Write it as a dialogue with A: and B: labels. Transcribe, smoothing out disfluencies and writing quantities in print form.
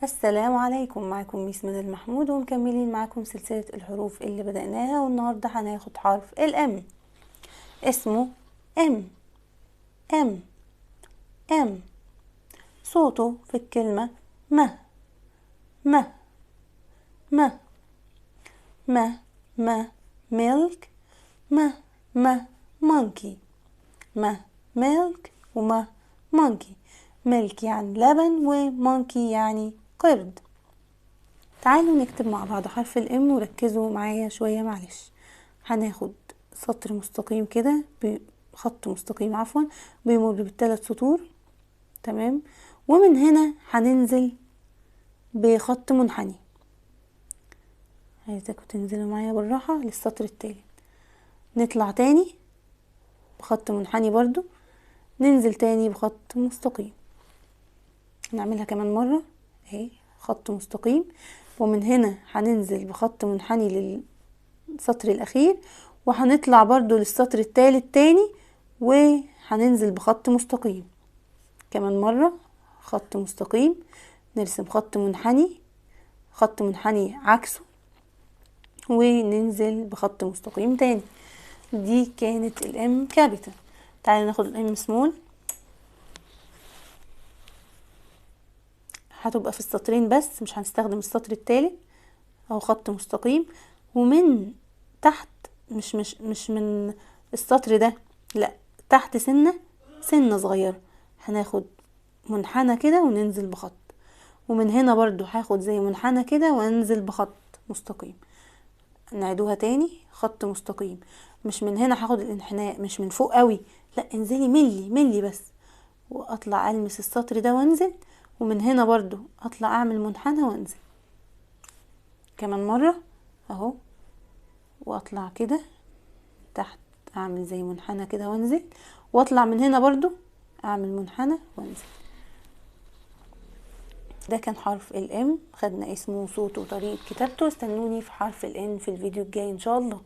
A: السلام عليكم. معكم ميس منال محمود ومكملين معكم سلسلة الحروف اللي بدأناها، والنهاردة هناخد حرف الام. اسمه ام ام ام. صوته في الكلمة ما ما ما ما ما ميلك ما ما مونكي ما ميلك وما مونكي. ميلك يعني لبن ومونكي يعني قرد. تعالوا نكتب مع بعض حرف الام وركزوا معايا شوية معلش. هناخد سطر مستقيم كده بخط مستقيم بيمر بالثلاث سطور، تمام، ومن هنا هننزل بخط منحني. عايزاكم تنزلوا معايا بالراحة للسطر التالت. نطلع تاني بخط منحني برضو، ننزل تاني بخط مستقيم. نعملها كمان مرة اهي، خط مستقيم، ومن هنا هننزل بخط منحني للسطر الاخير، وهنطلع برضو للسطر التالت تاني وهننزل بخط مستقيم. كمان مرة خط مستقيم، نرسم خط منحني، خط منحني عكسه، وننزل بخط مستقيم تاني. دي كانت الام كابيتال. تعالوا ناخد الام سمول. هتبقى في السطرين بس، مش هنستخدم السطر التالت. اهو خط مستقيم، ومن تحت مش من السطر ده، لا، تحت سنة صغيرة هناخد منحنى كده وننزل بخط، ومن هنا برضو هاخد زي منحنى كده وانزل بخط مستقيم. نعيدوها تاني، خط مستقيم، مش من هنا هاخد الانحناء، مش من فوق قوي، لا، انزلي ملي بس، واطلع المس السطر ده وانزل، ومن هنا برضو اطلع اعمل منحنى وانزل. كمان مرة اهو، واطلع كده تحت اعمل زي منحنى كده وانزل، واطلع من هنا برضو اعمل منحنى وانزل. ده كان حرف الام، خدنا اسمه وصوته وطريقة كتابته. استنوني في حرف الان في الفيديو الجاي ان شاء الله.